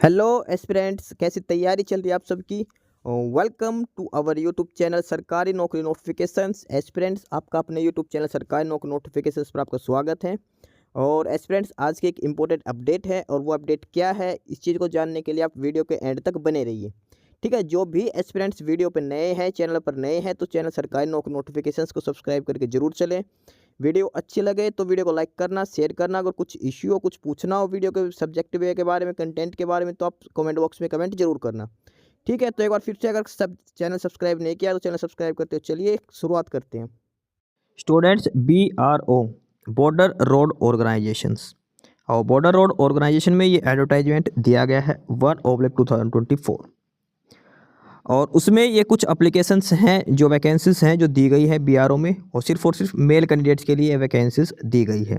Hello aspirants, कैसी तैयारी चल रही है आप सबकी। Welcome to our YouTube channel सरकारी नौकरी नोटिफिकेशंस। एस्पिरेंट्स, आपका अपने यूट्यूब चैनल सरकारी नौकरी नोटिफिकेशंस पर आपका स्वागत है। और एस्पिरेंट्स, आज की एक इम्पोर्टेंट अपडेट है और वो अपडेट क्या है, इस चीज़ को जानने के लिए आप वीडियो के एंड तक बने रहिए। ठीक है, जो भी एस्पिरेंट्स वीडियो पर नए हैं, चैनल पर नए हैं, तो चैनल सरकारी नौकरी नोटिफिकेशंस को सब्सक्राइब करके जरूर चलें। वीडियो अच्छी लगे तो वीडियो को लाइक करना, शेयर करना। अगर कुछ इश्यू हो, कुछ पूछना हो वीडियो के सब्जेक्ट वे के बारे में, कंटेंट के बारे में, तो आप कमेंट बॉक्स में कमेंट जरूर करना। ठीक है, तो एक बार फिर से, अगर सब चैनल सब्सक्राइब नहीं किया तो चैनल सब्सक्राइब करते हो। चलिए शुरुआत करते हैं। Students, BRO border road organisations, और बॉर्डर रोड ऑर्गेनाइजेशन में ये एडवर्टाइजमेंट दिया गया है 1/2024, और उसमें ये कुछ एप्लीकेशंस हैं, जो वैकेंसीज हैं जो दी गई है BRO में, और सिर्फ मेल कैंडिडेट्स के लिए वैकेंसीज दी गई है।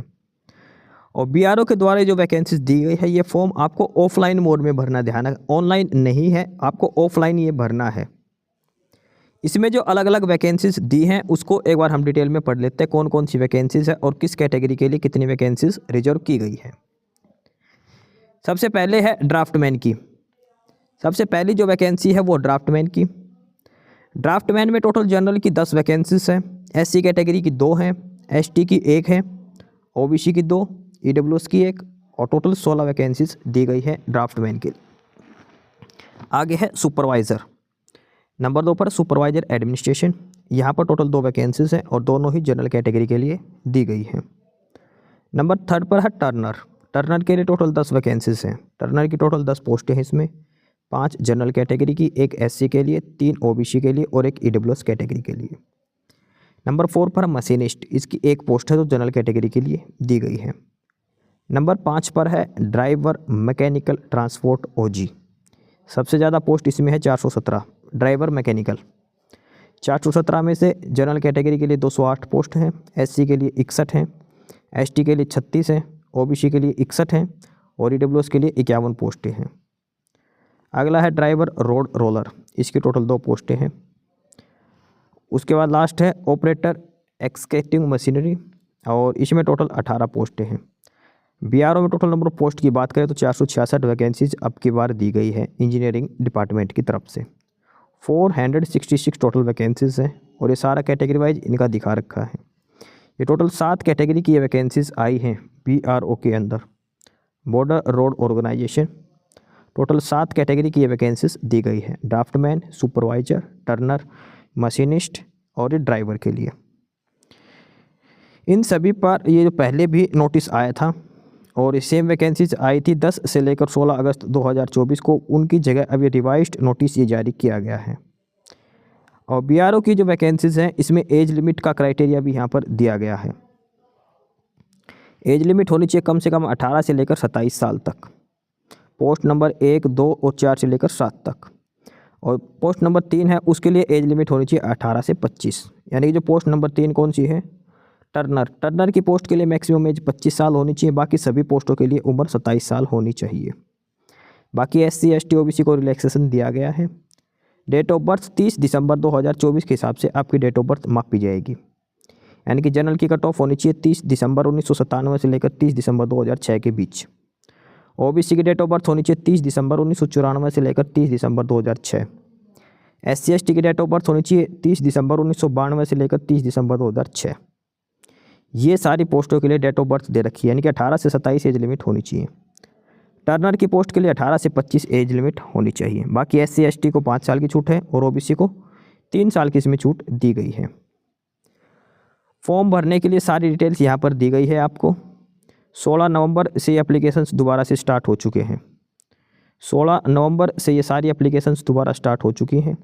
और BRO के द्वारा जो वैकेंसीज दी गई है, ये फॉर्म आपको ऑफलाइन मोड में भरना, ध्यान है ऑनलाइन नहीं है, आपको ऑफलाइन ये भरना है। इसमें जो अलग अलग वैकेंसीज दी हैं उसको एक बार हम डिटेल में पढ़ लेते हैं, कौन कौन सी वैकेंसीज है और किस कैटेगरी के लिए कितनी वैकेंसीज रिजर्व की गई है। सबसे पहले है ड्राफ्टमैन की। सबसे पहली जो वैकेंसी है वो ड्राफ्टमैन की। ड्राफ्टमैन में टोटल जनरल की 10 वैकेंसीज हैं, SC कैटेगरी की 2 हैं, ST की 1 है, OBC की 2, EWS की 1, और टोटल 16 वैकेंसीज दी गई है ड्राफ्टमैन के लिए। आगे है सुपरवाइज़र। नंबर 2 पर सुपरवाइज़र एडमिनिस्ट्रेशन। यहाँ पर टोटल 2 वैकेंसीज हैं और दोनों ही जनरल कैटेगरी के लिए दी गई हैं। नंबर 3 पर है टर्नर। टर्नर के लिए टोटल 10 वैकेंसीज हैं। टर्नर की टोटल 10 पोस्टें हैं इसमें, 5 जनरल कैटेगरी की, 1 SC के लिए, 3 OBC के लिए और 1 EWS कैटेगरी के लिए। नंबर 4 पर मशीनिस्ट, इसकी 1 पोस्ट है जो जनरल कैटेगरी के लिए दी गई है। नंबर 5 पर है ड्राइवर मैकेनिकल ट्रांसपोर्ट OG। सबसे ज़्यादा पोस्ट इसमें है 417, ड्राइवर मैकेनिकल। 417 में से जनरल कैटेगरी के लिए 208 पोस्ट हैं, SC के लिए 61 हैं, ST के लिए 36 हैं, OBC के लिए 61 हैं और EWS के लिए 51 पोस्टें हैं। अगला है ड्राइवर रोड रोलर, इसकी टोटल 2 पोस्टें हैं। उसके बाद लास्ट है ऑपरेटर एक्सकेटिंग मशीनरी, और इसमें टोटल 18 पोस्टें हैं। BRO में टोटल नंबर ऑफ पोस्ट की बात करें तो 466 वैकेंसीज अब की बार दी गई है इंजीनियरिंग डिपार्टमेंट की तरफ से। 466 टोटल वैकेंसीज हैं और ये सारा कैटेगरी वाइज इनका दिखा रखा है। ये टोटल 7 कैटेगरी की ये वैकेंसीज आई हैं BRO के अंदर, border road organisation. Total 7 category की ये वैकेंसीज दी गई है, ड्राफ्टमैन, सुपरवाइजर, टर्नर, मशीनिस्ट और ये ड्राइवर के लिए। इन सभी पर ये जो पहले भी नोटिस आया था और ये सेम वैकेंसीज आई थी 10 से लेकर 16 अगस्त 2024 को, उनकी जगह अब ये रिवाइज्ड नोटिस ये जारी किया गया है। और BRO की जो वैकेंसीज हैं इसमें एज लिमिट का क्राइटेरिया भी यहाँ पर दिया गया है। एज लिमिट होनी चाहिए कम से कम 18 से लेकर 27 साल तक। पोस्ट नंबर 1, 2 और 4 से लेकर 7 तक। और पोस्ट नंबर 3 है, उसके लिए एज लिमिट होनी चाहिए 18 से 25। यानी कि जो पोस्ट नंबर 3 कौन सी है, टर्नर। टर्नर की पोस्ट के लिए मैक्सिमम एज 25 साल होनी चाहिए, बाकी सभी पोस्टों के लिए उम्र 27 साल होनी चाहिए। बाकी SC ST OBC को रिलैक्सेशन दिया गया है। डेट ऑफ बर्थ 30 दिसंबर 2024 के हिसाब से आपकी डेट ऑफ बर्थ मापी जाएगी। यानी कि जनरल की कट ऑफ होनी चाहिए 30 दिसंबर 1997 से लेकर 30 दिसंबर 2006 के बीच। OBC की डेट ऑफ बर्थ होनी चाहिए 30 दिसंबर 1994 से लेकर 30 दिसंबर 2006। SC ST की डेट ऑफ बर्थ होनी चाहिए 30 दिसंबर 1992 से लेकर 30 दिसंबर 2006। ये सारी पोस्टों के लिए डेट ऑफ बर्थ दे रखी है, यानी कि 18 से 27 एज लिमिट होनी चाहिए। टर्नर की पोस्ट के लिए 18 से 25 एज लिमिट होनी चाहिए। बाकी SC ST को 5 साल की छूट है और OBC को 3 साल की इसमें छूट दी गई है। फॉर्म भरने के लिए सारी डिटेल्स यहाँ पर दी गई है आपको। 16 नवंबर से ये एप्लीकेशंस दोबारा से स्टार्ट हो चुके हैं। 16 नवंबर से ये सारी एप्लीकेशंस दोबारा स्टार्ट हो चुकी हैं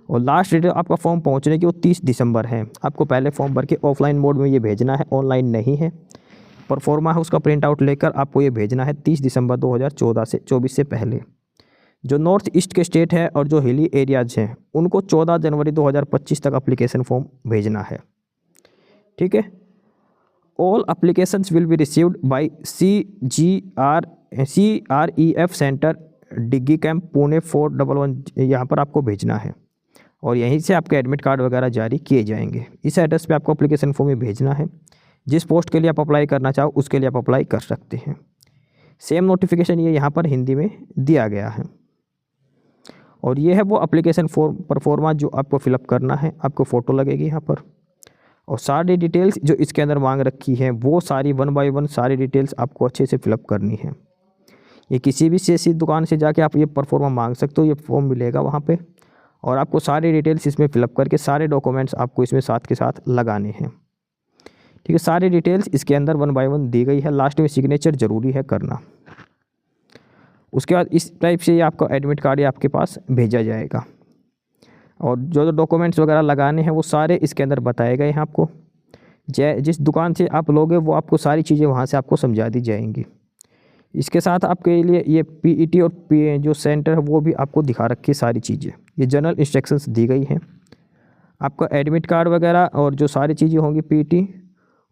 और लास्ट डेट आपका फॉर्म पहुंचने की वो 30 दिसंबर है। आपको पहले फॉर्म भर के ऑफलाइन मोड में ये भेजना है, ऑनलाइन नहीं है। परफॉर्मा है उसका प्रिंट आउट लेकर आपको ये भेजना है 30 दिसंबर 2014 से 24 से पहले। जो नॉर्थ ईस्ट के स्टेट है और जो हिली एरियाज हैं उनको 14 जनवरी 2025 तक एप्लीकेशन फॉर्म भेजना है। ठीक है, all applications will be received by CREF centre डिग्गी कैंप पुणे 411, यहाँ पर आपको भेजना है और यहीं से आपके एडमिट कार्ड वगैरह जारी किए जाएंगे। इस एड्रेस पे आपको एप्लीकेशन फॉर्म में भेजना है। जिस पोस्ट के लिए आप अप्लाई करना चाहो उसके लिए आप अप्लाई कर सकते हैं। सेम नोटिफिकेशन ये यहाँ पर हिंदी में दिया गया है। और ये है वो एप्लीकेशन फॉर्म परफॉर्मा जो आपको फिलअप करना है, आपको फ़ोटो लगेगी यहाँ पर, और सारी डिटेल्स जो इसके अंदर मांग रखी है वो सारी 1 बाय 1 सारी डिटेल्स आपको अच्छे से फिलअप करनी है। ये किसी भी सीएससी दुकान से जाके आप ये परफॉर्मा मांग सकते हो, ये फॉर्म मिलेगा वहाँ पे, और आपको सारी डिटेल्स इसमें फिलअप करके सारे डॉक्यूमेंट्स आपको इसमें साथ के साथ लगाने हैं। ठीक है, सारी डिटेल्स इसके अंदर 1 बाय 1 दी गई है। लास्ट में सिग्नेचर ज़रूरी है करना। उसके बाद इस टाइप से ये आपका एडमिट कार्ड ये आपके पास भेजा जाएगा, और जो डॉक्यूमेंट्स वगैरह लगाने हैं वो सारे इसके अंदर बताए गए हैं आपको। जिस दुकान से आप लोगे वो आपको सारी चीज़ें वहाँ से आपको समझा दी जाएंगी। इसके साथ आपके लिए ये पीईटी और जो सेंटर है वो भी आपको दिखा रखी है सारी चीज़ें। ये जनरल इंस्ट्रक्शंस दी गई हैं। आपका एडमिट कार्ड वगैरह और जो सारी चीज़ें होंगी पीईटी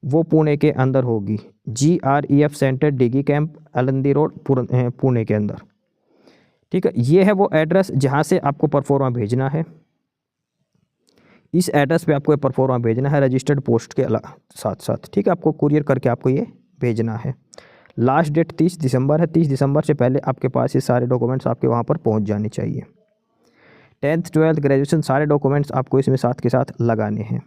वो पुणे के अंदर होगी, GREF सेंटर डिगी कैंप अलंदी रोड पुणे के अंदर। ठीक है, ये है वो एड्रेस जहाँ से आपको परफॉर्मा भेजना है। इस एड्रेस पे आपको परफॉर्मा भेजना है रजिस्टर्ड पोस्ट के साथ साथ। ठीक है, आपको कुरियर करके आपको ये भेजना है। लास्ट डेट 30 दिसंबर है। 30 दिसंबर से पहले आपके पास ये सारे डॉक्यूमेंट्स आपके वहाँ पर पहुँच जाने चाहिए। 10th 12th ग्रेजुएशन सारे डॉक्यूमेंट्स आपको इसमें साथ के साथ लगाने हैं।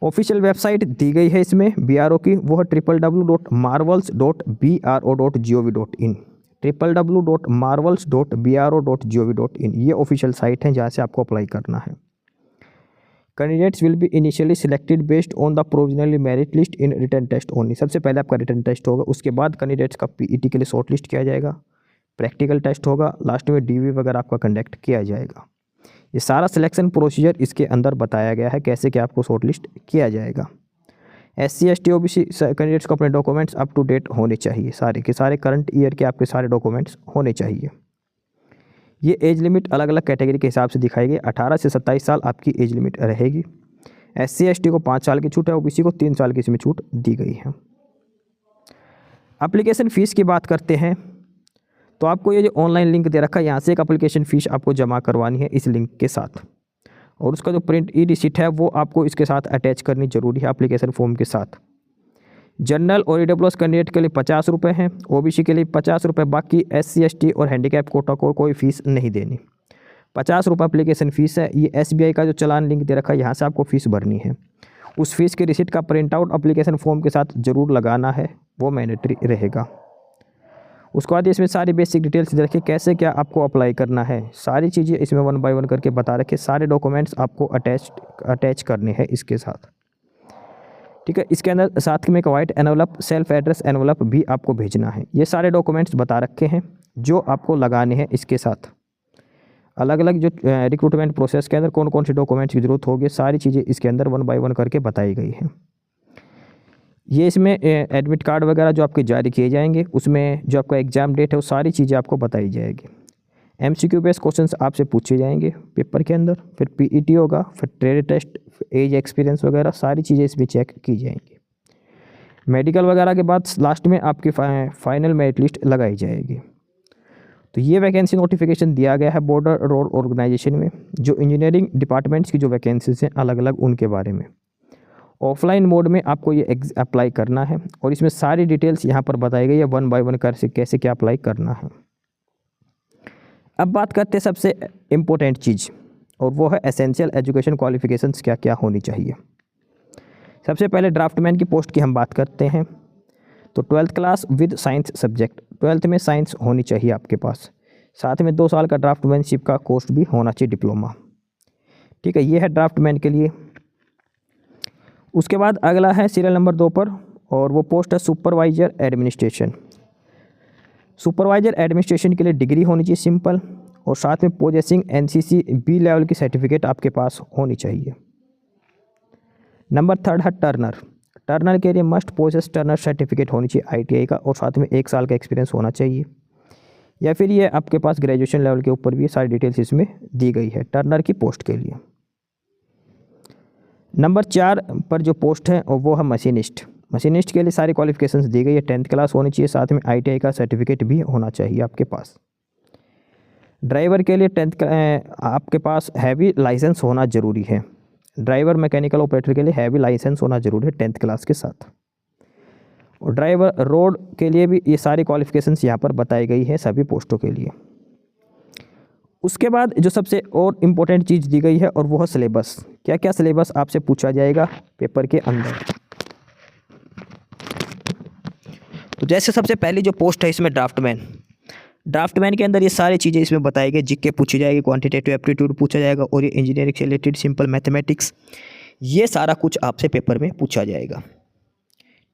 ऑफिशियल वेबसाइट दी गई है इसमें BRO की, वो है www.marvels.bro.gov.in www.marvels.bro.gov.in। ये ऑफिशियल साइट है जहाँ से आपको अप्लाई करना है। Candidates will be initially selected based on the provisionally merit list in written test only. सबसे पहले आपका रिटन टेस्ट होगा, उसके बाद कैंडिडेट्स का पीईटी के लिए शॉर्ट लिस्ट किया जाएगा, प्रैक्टिकल टेस्ट होगा, लास्ट में DV वगैरह आपका कंडक्ट किया जाएगा। ये सारा सिलेक्शन प्रोसीजर इसके अंदर बताया गया है कैसे क्या आपको शॉर्ट लिस्ट किया जाएगा। SC ST OBC कैंडिडेट्स को अपने डॉक्यूमेंट्स अप टू डेट होने चाहिए, सारे के सारे करंट ईयर के आपके सारे डॉक्यूमेंट्स होने चाहिए। ये एज लिमिट अलग अलग कैटेगरी के हिसाब से दिखाई गई। 18 से 27 साल आपकी एज लिमिट रहेगी। SC ST को 5 साल की छूट है, OBC को 3 साल की इसमें छूट दी गई है। एप्लीकेशन फ़ीस की बात करते हैं तो आपको ये जो ऑनलाइन लिंक दे रखा है यहाँ से एक एप्लीकेशन फ़ीस आपको जमा करवानी है इस लिंक के साथ, और उसका जो प्रिंट रिसिट है वो आपको इसके साथ अटैच करनी जरूरी है एप्लीकेशन फॉर्म के साथ। जनरल और EWS कैंडिडेट के लिए 50 रुपये हैं, OBC के लिए 50 रुपये, बाकी SC ST और हैंडीकैप कोटा को कोई फ़ीस नहीं देनी। 50 रुपये एप्लीकेशन फ़ीस है। ये SBI का जो चालान लिंक दे रखा है यहाँ से आपको फ़ीस भरनी है। उस फीस की रिसिट का प्रिंट आउट एप्लीकेशन फॉर्म के साथ ज़रूर लगाना है, वो मैंडेटरी रहेगा। उसके बाद इसमें सारी बेसिक डिटेल्स दे रखी, कैसे क्या आपको अप्लाई करना है, सारी चीज़ें इसमें 1 बाय 1 करके बता रखे। सारे डॉक्यूमेंट्स आपको अटैच करने हैं इसके साथ। ठीक है, इसके अंदर साथ में एक white envelope self address envelope भी आपको भेजना है। ये सारे डॉक्यूमेंट्स बता रखे हैं जो आपको लगाने हैं इसके साथ। अलग अलग जो रिक्रूटमेंट प्रोसेस के अंदर कौन कौन से डॉक्यूमेंट्स की ज़रूरत होगी, सारी चीज़ें इसके अंदर 1 बाय 1 करके बताई गई हैं। ये इसमें एडमिट कार्ड वगैरह जो आपके जारी किए जाएंगे, उसमें जो आपका एग्ज़ाम डेट है वो सारी चीज़ें आपको बताई जाएगी। MCQ बेस्ड क्वेश्चंस आपसे पूछे जाएंगे पेपर के अंदर, फिर PET होगा, फिर ट्रेड टेस्ट, एज एक्सपीरियंस वगैरह सारी चीज़ें इसमें चेक की जाएंगी। मेडिकल वगैरह के बाद लास्ट में आपकी फाइनल मेरिट लिस्ट लगाई जाएगी। तो ये वैकेंसी नोटिफिकेशन दिया गया है बॉर्डर रोड ऑर्गेनाइजेशन में, जो इंजीनियरिंग डिपार्टमेंट्स की जो वैकेंसीज हैं अलग अलग उनके बारे में। ऑफलाइन मोड में आपको ये अप्लाई करना है, और इसमें सारी डिटेल्स यहाँ पर बताई गई है 1 बाय 1 कैसे क्या अप्लाई करना है। अब बात करते हैं सबसे इम्पोर्टेंट चीज़, और वो है एसेंशियल एजुकेशन क्वालिफिकेशंस क्या क्या होनी चाहिए। सबसे पहले ड्राफ्टमैन की पोस्ट की हम बात करते हैं, तो 12th class with science subject, 12th में साइंस होनी चाहिए आपके पास, साथ में 2 साल का ड्राफ्टमैनशिप का कोर्स भी होना चाहिए, डिप्लोमा। ठीक है, ये है ड्राफ्टमैन के लिए। उसके बाद अगला है सीरियल नंबर 2 पर, और वो पोस्ट है सुपरवाइजर एडमिनिस्ट्रेशन। सुपरवाइजर एडमिनिस्ट्रेशन के लिए डिग्री होनी चाहिए सिंपल, और साथ में पोजेसिंग NCC B लेवल की सर्टिफिकेट आपके पास होनी चाहिए। नंबर 3 है टर्नर। टर्नर के लिए मस्ट पोजेस टर्नर सर्टिफिकेट होनी चाहिए ITI का, और साथ में 1 साल का एक्सपीरियंस होना चाहिए, या फिर ये आपके पास ग्रेजुएशन लेवल के ऊपर भी सारी डिटेल्स इसमें दी गई है टर्नर की पोस्ट के लिए। नंबर 4 पर जो पोस्ट है वो है मशीनिस्ट। मशीनिस्ट के लिए सारी क्वालिफिकेशंस दी गई है, 10th क्लास होनी चाहिए, साथ में ITI का सर्टिफिकेट भी होना चाहिए आपके पास। ड्राइवर के लिए 10th आपके पास हैवी लाइसेंस होना ज़रूरी है। ड्राइवर मैकेनिकल ऑपरेटर के लिए हैवी लाइसेंस होना ज़रूरी है 10th क्लास के साथ। और ड्राइवर रोड के लिए भी ये सारी क्वालिफिकेशंस यहाँ पर बताई गई है सभी पोस्टों के लिए। उसके बाद जो सबसे और इम्पोर्टेंट चीज़ दी गई है और वो है सिलेबस। क्या क्या सिलेबस आपसे पूछा जाएगा पेपर के अंदर। तो जैसे सबसे पहली जो पोस्ट है इसमें ड्राफ्टमैन के अंदर ये सारी चीज़ें इसमें बताई गई। जीके पूछी जाएगी, क्वांटिटेटिव एप्टीट्यूड पूछा जाएगा और ये इंजीनियरिंग से रिलेटेड सिंपल मैथमेटिक्स, ये सारा कुछ आपसे पेपर में पूछा जाएगा।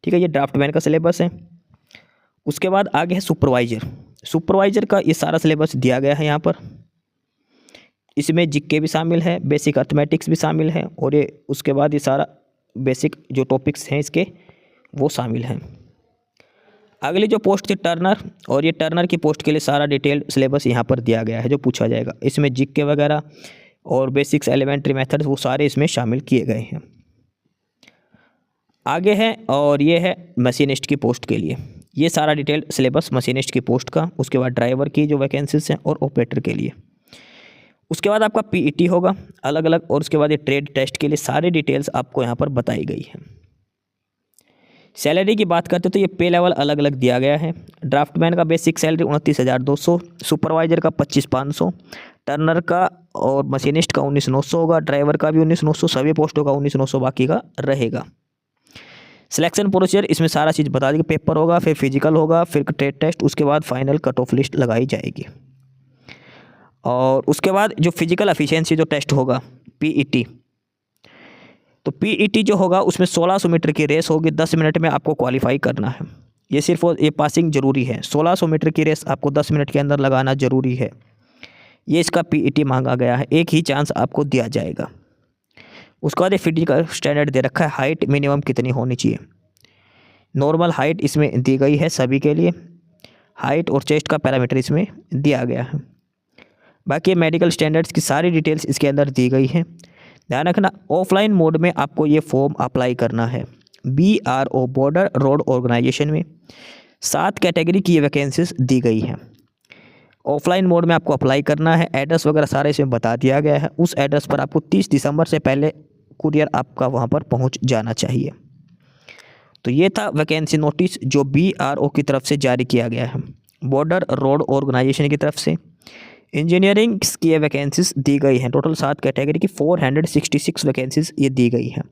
ठीक है, ये ड्राफ्टमैन का सिलेबस है। उसके बाद आगे है सुपरवाइजर का ये सारा सिलेबस दिया गया है यहाँ पर। इसमें जीके भी शामिल है, बेसिक अर्थमेटिक्स भी शामिल है और ये उसके बाद ये सारा बेसिक जो टॉपिक्स हैं इसके वो शामिल हैं। अगली जो पोस्ट थी टर्नर, और ये टर्नर की पोस्ट के लिए सारा डिटेल्ड सिलेबस यहाँ पर दिया गया है जो पूछा जाएगा। इसमें जीके वगैरह और बेसिक्स एलिमेंट्री मेथड्स वो सारे इसमें शामिल किए गए हैं। आगे है और ये है मशीनिस्ट की पोस्ट के लिए, ये सारा डिटेल्ड सिलेबस मशीनिस्ट की पोस्ट का। उसके बाद ड्राइवर की जो वैकेंसीज हैं और ऑपरेटर के लिए। उसके बाद आपका पीईटी होगा अलग अलग, और उसके बाद ये ट्रेड टेस्ट के लिए सारी डिटेल्स आपको यहाँ पर बताई गई है। सैलरी की बात करते तो ये पे लेवल अलग अलग दिया गया है। ड्राफ्टमैन का बेसिक सैलरी 29,200, सुपरवाइजर का 25,500, टर्नर का और मशीनिस्ट का 19,900 होगा, ड्राइवर का भी 19,900, सभी पोस्टों का 19,900 बाकी का रहेगा। सिलेक्शन प्रोसीजर इसमें सारा चीज़ बता देगी। पेपर होगा, फिर फिजिकल होगा, फिर ट्रेड टेस्ट, उसके बाद फाइनल कट ऑफ लिस्ट लगाई जाएगी। और उसके बाद जो फिजिकल एफिशिएंसी जो टेस्ट होगा पीईटी, तो पीईटी जो होगा उसमें 1600 मीटर की रेस होगी। 10 मिनट में आपको क्वालिफाई करना है। ये सिर्फ ये पासिंग ज़रूरी है। 1600 मीटर की रेस आपको 10 मिनट के अंदर लगाना ज़रूरी है। ये इसका पीईटी मांगा गया है, एक ही चांस आपको दिया जाएगा। उसके बाद ये फिजिकल स्टैंडर्ड दे रखा है, हाइट मिनिमम कितनी होनी चाहिए। नॉर्मल हाइट इसमें दी गई है सभी के लिए, हाइट और चेस्ट का पैरामीटर इसमें दिया गया है। बाकी मेडिकल स्टैंडर्ड्स की सारी डिटेल्स इसके अंदर दी गई हैं। ध्यान रखना, ऑफलाइन मोड में आपको ये फॉर्म अप्लाई करना है। BRO बॉर्डर रोड ऑर्गेनाइजेशन में 7 कैटेगरी की ये वैकेंसीज दी गई हैं। ऑफलाइन मोड में आपको अप्लाई करना है। एड्रेस वगैरह सारे इसमें बता दिया गया है। उस एड्रेस पर आपको 30 दिसंबर से पहले कुरियर आपका वहाँ पर पहुँच जाना चाहिए। तो ये था वैकेंसी नोटिस जो BRO की तरफ से जारी किया गया है, बॉर्डर रोड ऑर्गेनाइजेशन की तरफ से। इंजीनियरिंग की ये वैकेंसीज दी गई हैं, टोटल 7 कैटेगरी की 466 वैकेंसीज ये दी गई हैं।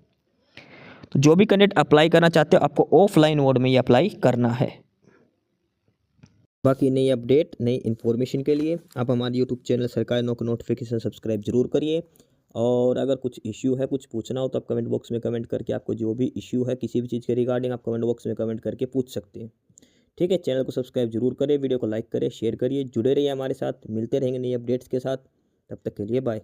तो जो भी कैंडिडेट अप्लाई करना चाहते हो आपको ऑफलाइन मोड में ये अप्लाई करना है। बाकी नई अपडेट नई इन्फॉर्मेशन के लिए आप हमारे यूट्यूब चैनल सरकारी नौकरी नोटिफिकेशन सब्सक्राइब जरूर करिए। और अगर कुछ इश्यू है, कुछ पूछना हो तो आप कमेंट बॉक्स में कमेंट करके आपको जो भी इश्यू है किसी भी चीज़ के रिगार्डिंग आप कमेंट बॉक्स में कमेंट करके पूछ सकते हैं। ठीक है, चैनल को सब्सक्राइब जरूर करें, वीडियो को लाइक करें, शेयर करिए, जुड़े रहिए हमारे साथ। मिलते रहेंगे नई अपडेट्स के साथ, तब तक के लिए बाय।